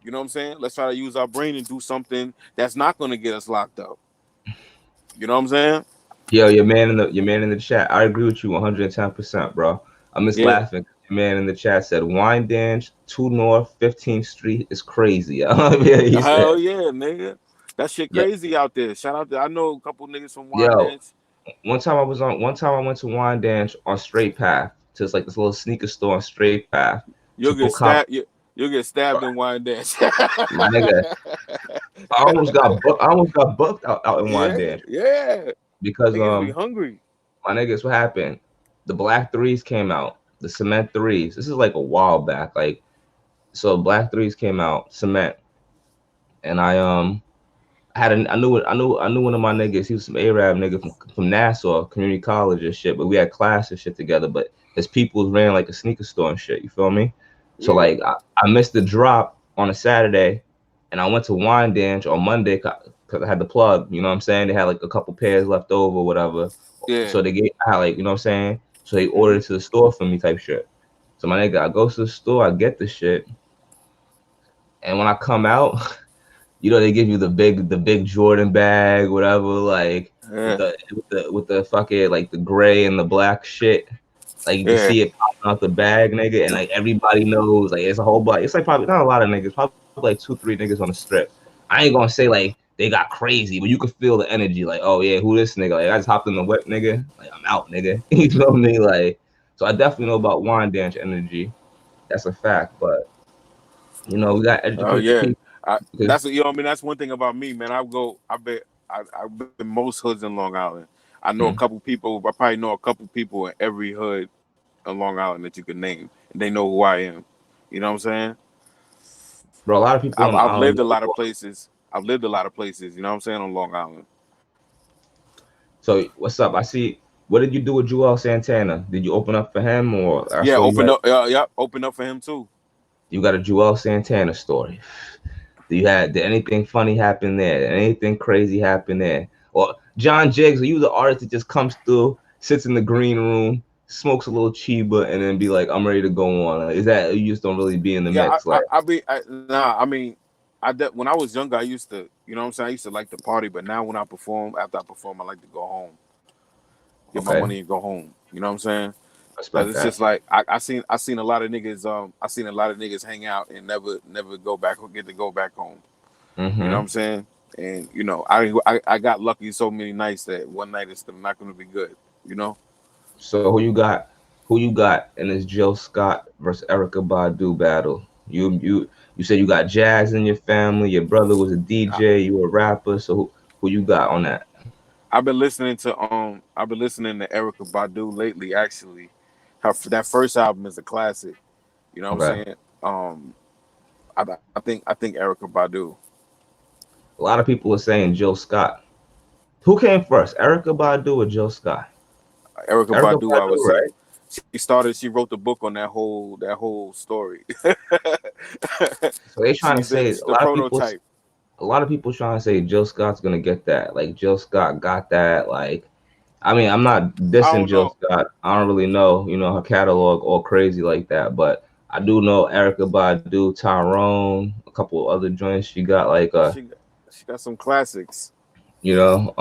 You know what I'm saying? Let's try to use our brain and do something that's not going to get us locked up. You know what I'm saying? Yo, your man in the chat. I agree with you 110%, bro. I'm just Yeah. laughing. Your man in the chat said Wine Dance 2 North 15th Street is crazy. Yeah, he Hell said. yeah, nigga. That shit Yeah, crazy out there. Shout out to I know a couple niggas from Wine yo. Dance. One time I went to Wine Dance on Straight Path to it's like this little sneaker store on Straight Path. You'll Triple get cop, stabbed. You'll get stabbed in Wine Dance. my nigga. I almost got booked out in Wine Yeah, Dance yeah. because Niggas be hungry. my niggas what happened? The Black Threes came out. The Cement Threes. This is like a while back. Like so Black Threes came out, Cement. And I knew one of my niggas. He was some Arab nigga from Nassau Community College and shit. But we had class and shit together. But his people ran like a sneaker store and shit. You feel me? So Yeah, like I missed the drop on a Saturday, and I went to Wine Dance on Monday because I had the plug. You know what I'm saying? They had like a couple pairs left over, whatever. yeah. So I had like you know what I'm saying. So they Mm-hmm. ordered to the store for me type shit. So my nigga, I go to the store, I get the shit, and when I come out. You know they give you the big Jordan bag, whatever, like Yeah, with the fucking like the gray and the black shit. Like you can yeah. see it popping out the bag, nigga, and like everybody knows, like it's a whole bunch. It's like probably not a lot of niggas, probably like 2, 3 niggas on the strip. I ain't gonna say like they got crazy, but you could feel the energy, like, oh yeah, who this nigga? Like I just hopped in the whip, nigga. Like I'm out, nigga. You know what I mean? Like, so I definitely know about Wine Dance energy. That's a fact, but you know we got to Oh educate the yeah. people because That's I mean that's one thing about me, man. I've been most hoods in Long Island. I know a mm, couple people. I probably know a couple people in every hood in Long Island that you could name, and they know who I am. You know what I'm saying? bro, a lot of people on the I've island lived a know lot of who. places. I've lived a lot of places. You know what I'm saying on Long Island. So what's up? I see. What did you do with Juelz Santana? Did you open up for him, or I Yeah, saw you open had up. Yeah, open up for him too. you got a Juelz Santana story? Did anything funny happen there? Did anything crazy happen there? Or John Jiggs? Are you the artist that just comes through, sits in the green room, smokes a little chiba, and then be like, "I'm ready to go on"? Is that you just don't really be in the Yeah, mix? Like, nah. I mean, when I was younger, I used to. You know what I'm saying? I used to like to party, but now when I perform, after I perform, I like to go home, get my okay, money and go home. You know what I'm saying? Cause respect it's that. just like I seen a lot of niggas I seen a lot of niggas hang out and never go back or get to go back home. You know what Mm-hmm. I'm saying? And I got lucky so many nights that one night is not going to be good. You know? So who you got? Who you got in this Jill Scott versus Erica Badu battle? You said you got jazz in your family. Your brother was a I, DJ. You a rapper. So who you got on that? I've been listening to Erica Badu lately. Actually, that first album is a classic. You know what I'm Okay. saying? Um, I think Erica Badu. A lot of people are saying Jill Scott. Who came first, Erica Badu or Jill Scott? Erica Erica Badu, I Badu, would say. right? She wrote the book on that whole story. So they trying to say She's a the lot of people. prototype. a lot of people trying to say Jill Scott's gonna get that. Like Jill Scott got that. Like, I mean, I'm not I dissing don't Jill know. Scott. I don't really know, her catalog all crazy like that. But I do know Erica Badu, Tyrone, a couple other joints. She got like She got some classics. you know,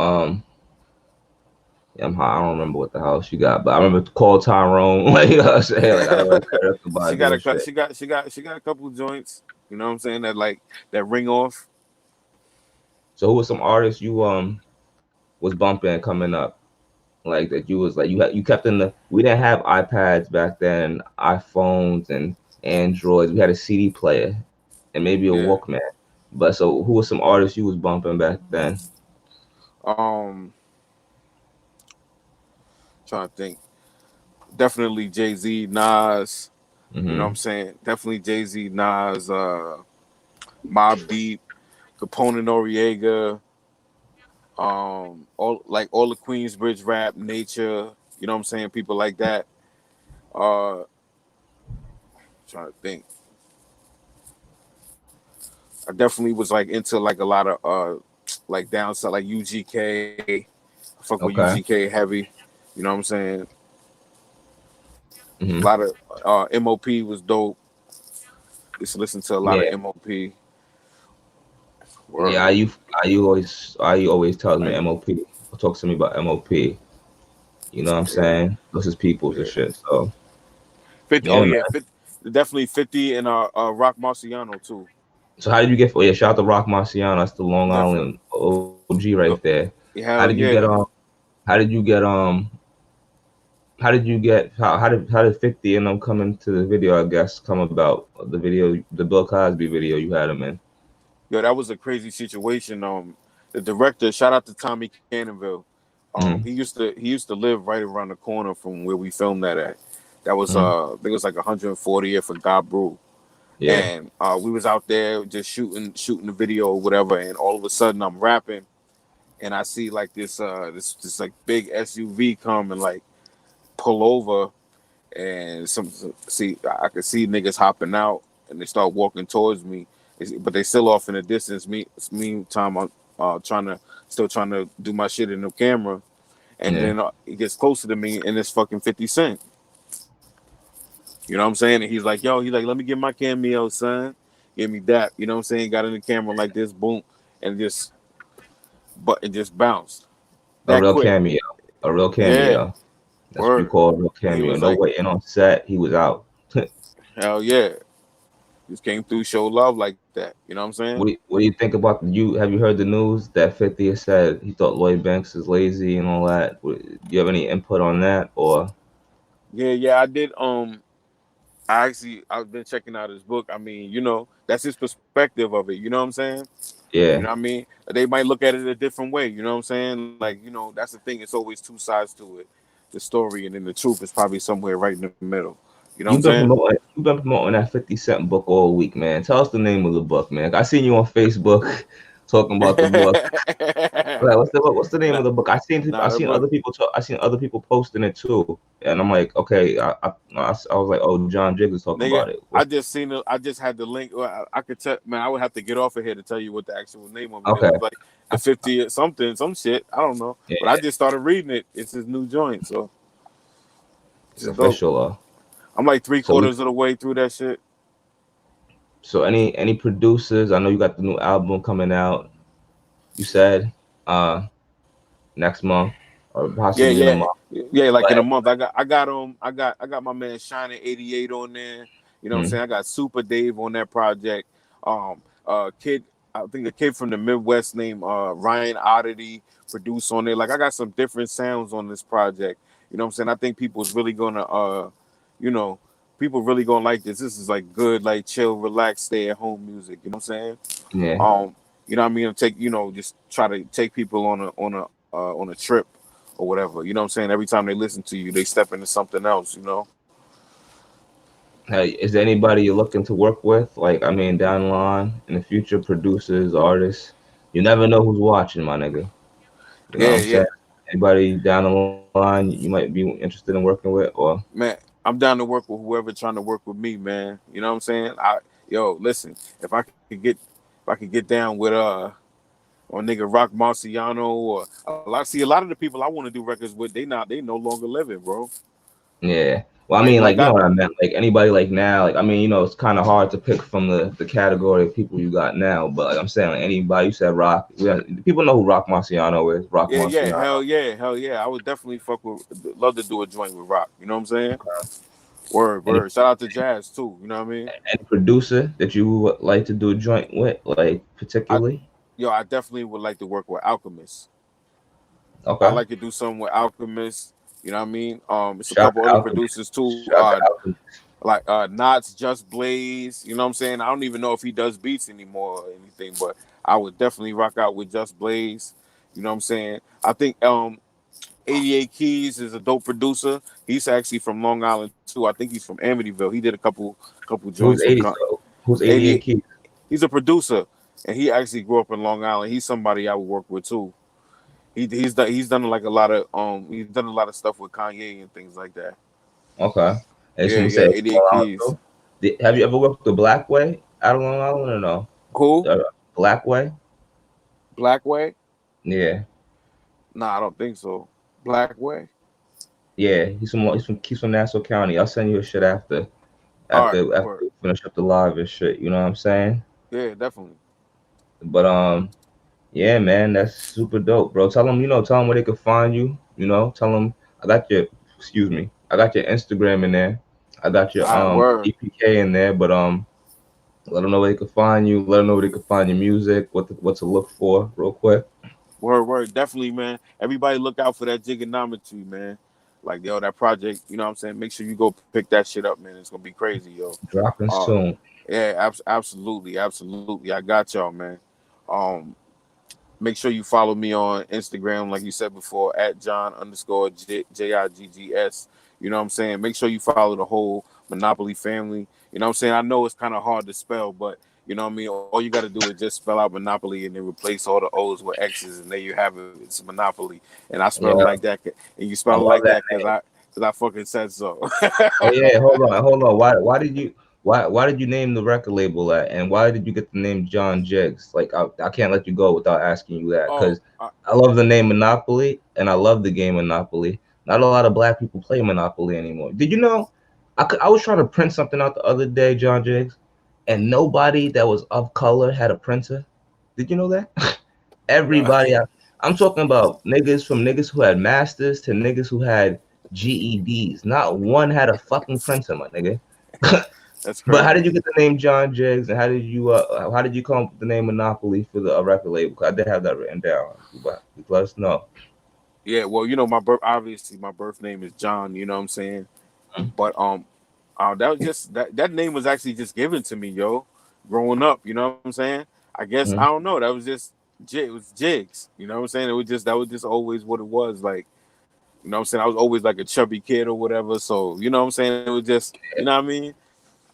yeah, I don't remember what the hell she got, but I remember call Tyrone. Like you know what I'm saying, like I know that's Erica She got Badu a and shit. she got a couple of joints. You know what I'm saying? That like that ring off. So who was some artists you was bumping coming up? Like that you was like you kept in the we didn't have iPads back then, iPhones and Androids. We had a CD player and maybe a Yeah. Walkman. But so who was some artists you was bumping back then? Um, trying to think. Definitely Jay-Z, Nas. You know what Hmm. I'm saying? Definitely Jay-Z, Nas, Mobb Deep, Capone Noriega, all the Queensbridge rap, Nature. You know what I'm saying? People like that. Uh, trying to think. I definitely was like into like a lot of like down south like UGK. I fuck with Okay. UGK heavy. You know what I'm saying? A Hmm. lot of MOP was dope. Used to listen to a lot of Yeah. MOP. Yeah, Word. I always tells me Like MOP. Talks to me about MOP. You know what I'm yeah, saying? This is people's and yeah. shit. So 50. Oh yeah, man. yeah, 50, definitely 50 and Rock Marciano too. So how did you get? Oh yeah, shout out to Rock Marciano. That's the Long Definitely. Island OG right Go, there. How did hell you get yeah. How did you get how did 50 and them come into the video? I guess come about the video, the Bill Cosby video you had him in. Yo, that was a crazy situation. The director, shout out to Tommy Cannonville. Mm-hmm. He used to live right around the corner from where we filmed that at. That was Mm-hmm. I think it was like 140th for God Brew. Yeah. And we was out there just shooting the video or whatever, and all of a sudden I'm rapping and I see like this like big SUV come and like pull over, and see I could see niggas hopping out and they start walking towards me, but they still off in the distance. Meantime, I'm still trying to do my shit in the camera, and Yeah. then it gets closer to me and it's fucking 50 Cent. You know what I'm saying? And he's like, let me get my cameo, son. Give me that. You know what I'm saying? Got in the camera like this, boom, and it just bounced A that real quick. cameo. A real Yeah, cameo. That's what you word. call a real And he cameo. was No like, waiting on set. He was out. hell yeah. Just came through, show love like that. You know what I'm saying? What do you think about you? Have you heard the news that 50 said he thought Lloyd Banks is lazy and all that? Do you have any input on that or? Yeah, yeah, I did. I've been checking out his book. I mean, that's his perspective of it. You know what I'm saying? You know Yeah. what I mean? They might look at it a different way. You know what I'm saying? Like, that's the thing. It's always two sides to it. The story, and then the truth is probably somewhere right in the middle. You know what I'm saying? You've been promoting that 50 Cent book all week, man. Tell us the name of the book, man. I seen you on Facebook talking about the book. Like, what's the name nah, of the book? I nah, the seen book. other people talk. I seen other people posting it too, and I'm like, okay. I was like, oh, John Jigg is talking Nigga, about it. I just seen it. I just had the link. Well, I could tell, man. I would have to get off of here to tell you what the actual name of it is. Okay, It's like the 50 something, some shit. I don't know, but I yeah, just started reading it. It's his new joint, so it's it's dope. official. I'm like three So we, quarters of the way through that shit. so any producers? I know you got the new album coming out. You said uh next month or Yeah, possibly in a yeah, month. yeah. Like in a But month, I got my man Shining 88 on there. You know what I'm mm, saying? I got Super Dave on that project. Kid, I think a kid from the Midwest named Ryan Oddity produced on there. Like I got some different sounds on this project. You know what I'm saying? I think people's really gonna you know, people really gonna like this. This is like good, like chill, relax, stay at home music. You know what I'm saying? yeah. Um, you know what I mean? Just try to take people on a trip or whatever. You know what I'm saying? Every time they listen to you, they step into something else. Hey, is there anybody you're looking to work with? Like, I mean, down the line in the future, producers, artists. You never know who's watching, my nigga. You know what Yeah, I'm saying? yeah. Anybody down the line you might be interested in working with, or Man, I'm down to work with whoever trying to work with me, man. You know what I'm saying? Listen, if I could get if I could get down with or nigga Rock Marciano or a lot of the people I want to do records with, they no longer living, bro. Yeah. Well, I mean, like, Like you know I what I meant. Like anybody like now, like I mean, you know, it's kind of hard to pick from the category of people you got now. But like, I'm saying, like anybody, you said Rock. People know who Rock Marciano is. Rock yeah, Marciano. hell yeah. I would definitely love to do a joint with Rock. You know what I'm saying? Okay. Any Word. Shout out to Jazz too. You know what I mean? any producer that you would like to do a joint with, like I particularly? I definitely would like to work with Alchemist. I Okay. like to do something with Alchemist. You know what I mean? It's a Shout couple out other to Alchemist. producers too. Shout out to Alchemist. Like Knots, Just Blaze. You know what I'm saying? I don't even know if he does beats anymore or anything, but I would definitely rock out with Just Blaze. You know what I'm saying? I think 88 Keys is a dope producer. He's actually from Long Island too. I think he's from Amityville. He did a couple Who's joints with 80? So who's 88 88. Keys? He's a producer, and he actually grew up in Long Island. He's somebody I would work with too. He's done like a lot of he's done a lot of stuff with Kanye and things like that. Okay. And so Yeah, you yeah, said it's 88 Long Island Keys. too? Have you ever worked the Black Way out of Long Island or no? Cool. Black Way? Black Way? Yeah. Nah, I don't think so. Black Way? Yeah. He's from Nassau County. I'll send you a shit after All right, after word. we finish up the live and shit. You know what I'm saying? Yeah, definitely. But yeah, man, that's super dope, bro. Tell them where they can find you. Tell them I got your, excuse me, I got your Instagram in there. I got your All right, word. EPK in there. But let them know where they can find you. Let them know where they can find your music. What to look for, real quick. Word. Definitely, man. Everybody look out for that Jiggonometry, man. Like, yo, that project, you know what I'm saying? Make sure you go pick that shit up, man. It's gonna be crazy, yo. Dropping Uh soon. yeah, absolutely. I got y'all, man. Um Make sure you follow me on Instagram, like you said before, at John_Jiggs. You know what I'm saying? Make sure you follow the whole Monopoly family. You know what I'm saying? I know it's kind of hard to spell, but you know what I mean? All you got to do is just spell out Monopoly and then replace all the O's with X's, and there you have it. It's Monopoly. And I spell it Yeah, like that, and you I spell it love like that that because I fucking said so. Oh yeah, hold on. Why did you name the record label that, and why did you get the name John Jiggs? Like I can't let you go without asking you that Oh, because I love the name Monopoly and I love the game Monopoly. Not a lot of black people play Monopoly anymore. Did you know? I was trying to print something out the other day, John Jiggs, and nobody that was of color had a printer. Did you know that? Everybody, I'm talking about niggas who had masters to niggas who had GEDs. Not one had a fucking printer, my nigga. that's But how crazy. did you get the name John Jiggs, and how did you come up with the name Monopoly for the record label? 'Cause I did have that written down, but let us know. Yeah, well, obviously my birth name is John. You know what I'm saying? But that was just that name was actually just given to me, yo, growing up. You know what I'm saying? I guess I Mm-hmm. don't know. That was just it was Jiggs. You know what I'm saying? That was just always what it was. Like, you know what I'm saying? I was always like a chubby kid or whatever. So you know what I'm saying? It was just, you know what I mean?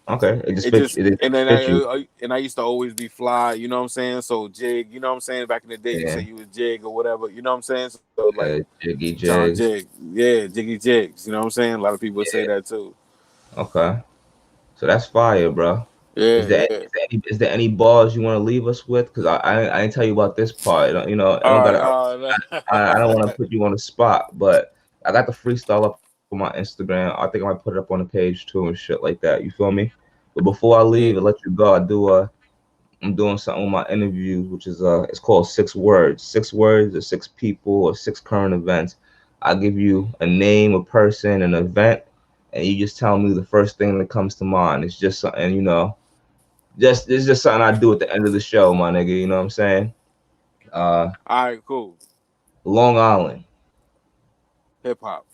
Okay, it just It fits. just It and just then fits you. I used to always be fly. You know what I'm saying? So Jig. You know what I'm saying? Back in the day, you say Yeah, you was Jig or whatever. You know what I'm saying? So like Jiggy John Jigs. Jig, yeah, Jiggy Jigs. You know what I'm saying? A lot of people say Yeah. that too. Okay, so that's fire, bro. Is Yeah, there yeah. is there any bars you want to leave us with? Because I didn't tell you about this part. I don't All right, gotta. I don't want to put you on the spot, but I got the freestyle up on my Instagram. I think I might put it up on the page too and shit like that. You feel me? But before I yeah. leave and let you go, I'm doing something with my interviews, which is it's called 6 words. 6 words or 6 people or 6 current events. I give you a name, a person, an event, and you just tell me the first thing that comes to mind. It's just something, just it's just something I do at the end of the show, my nigga. You know what I'm saying? Uh, All right, cool. Long Island, Hip hop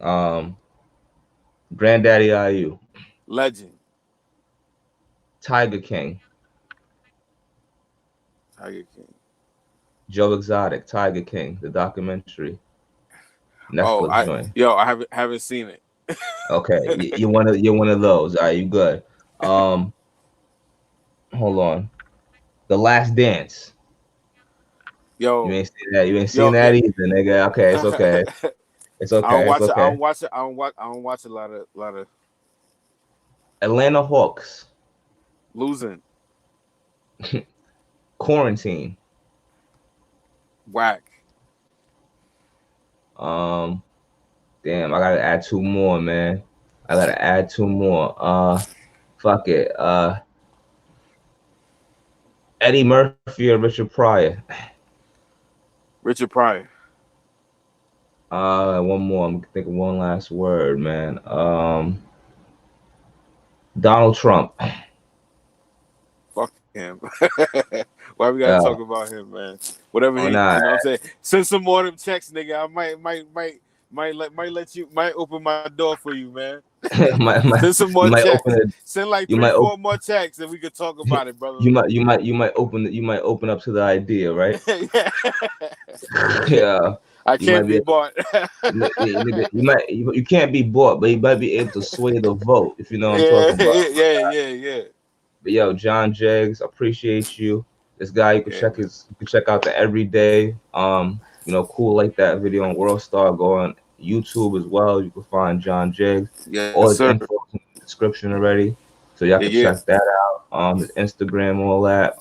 um, Granddaddy IU, legend, Tiger King, Tiger King. Joe Exotic, Tiger King, the documentary, Oh, Netflix joint. I haven't seen it. Okay, you're one of those. All right, you good. Um, Hold on. The Last Dance. You Yo, ain't seen that. You ain't seen yo, that either, nigga. Okay, it's okay. I It's don't okay. It's watch it. okay. I don't watch a lot of Atlanta Hawks. losing. Quarantine. Whack. Um, damn, I gotta add two more, man. I gotta add two more. Fuck it. Eddie Murphy or Richard Pryor. Richard Pryor. One more. I'm thinking one last word, man. Donald Trump. Fuck him. Why we gotta Yeah. talk about him, man? Whatever Oh he, nah. you know what I'm saying? Send some more of them checks, nigga. I might let you open my door for you, man. Send some more You might open checks. it. Send like You three, might open. four more checks, and we could talk about it, brother. You might open up to the idea, right? Yeah. Yeah. I You might can't be be bought. you can't be bought, but you might be able to sway the vote if you know what I'm Yeah, talking about. yeah. But yo, John Jiggs, appreciate you. This guy, Yeah, man. you can check out the everyday, cool like that video on Worldstar. Go on YouTube as well. You can find John Jiggs. Yes, All his sir. info is in the description already, so y'all Yeah, can yeah. check that out. His Instagram, all that.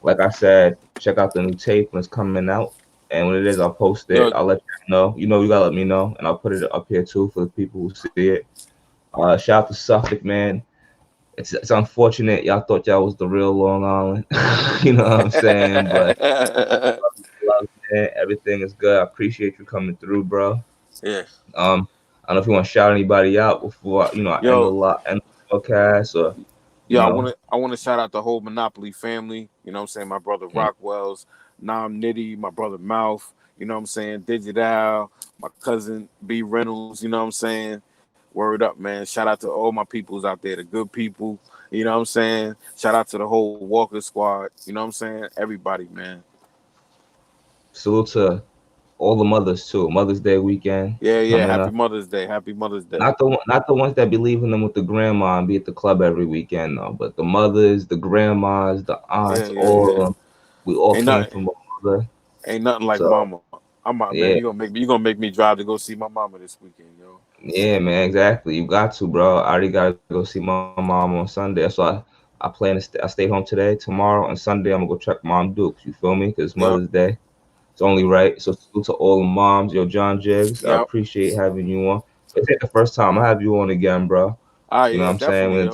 Like I said, check out the new tape when it's coming out, and when it is, I'll post it. Yo, I'll let you know. You gotta let me know, and I'll put it up here too for the people who see it. Shout out to Suffolk, man. It's unfortunate y'all thought y'all was the real Long Island. You know what I'm saying? But love, man. Everything is good. I appreciate you coming through, bro. yeah. I don't know if you want to shout anybody out before I end Yo, end the podcast or you Yo, know. I wanna shout out the whole Monopoly family. You know what I'm saying? My brother Mm. Rockwell's, Nam Nitty, my brother Mouth, you know what I'm saying? Digital, my cousin B Reynolds, you know what I'm saying? Word up, man. Shout out to all my peoples out there, the good people. You know what I'm saying? Shout out to the whole Walker squad. You know what I'm saying? Everybody, man. Salute to all the mothers too. Mother's Day weekend Yeah, yeah. coming Happy up. Mother's Day. Happy Mother's Day. Not the ones that be leaving them with the grandma and be at the club every weekend though, but the mothers, the grandmas, the Yeah, aunts, yeah, all of yeah. them. We all Ain't came nothing from a mother. ain't nothing like So mama. I'm out, man. yeah, You gonna make me drive to go see my mama this weekend, yo. yeah, man, exactly. You got to, bro. I already gotta go see my mom on Sunday. That's why I plan to I stay home today, tomorrow, and Sunday. I'm gonna go check Mom Dukes. You feel me? Because it's Yep, Mother's Day. It's only right. So salute to all the moms. Yo, John Jiggs, I yep. appreciate having you on. It's not the first time I have you on again, bro. Ah, You know yeah, what I'm saying? definitely, yo.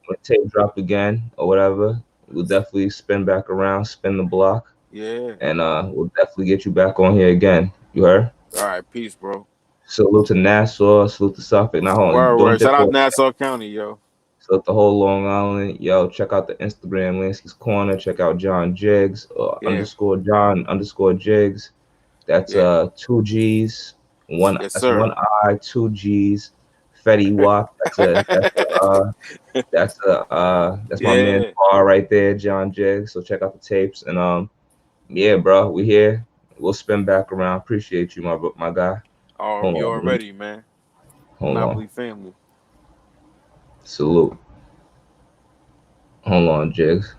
When the tape drop again or whatever, we'll definitely spin back around, spin the block, Yeah. and we'll definitely get you back on here again. You heard? All right, peace, bro. Salute to Nassau, salute to Suffolk. Now hold on, Word, don't word. Shout dip out off. Nassau County, yo. Salute the whole Long Island. Yo, check out the Instagram Lanskys Corner. Check out John Jiggs Yeah, _John _Jiggs. That's yeah. two G's, Yes, sir. one I, two G's. Fetty Wap. That's my man Yeah. Paul right there, John Jiggs. So check out the tapes and yeah, bro, we here. We'll spin back around. Appreciate you, my guy. You Hold on, already, man. hold on. Monopoly family. Salute. Hold on, Jiggs.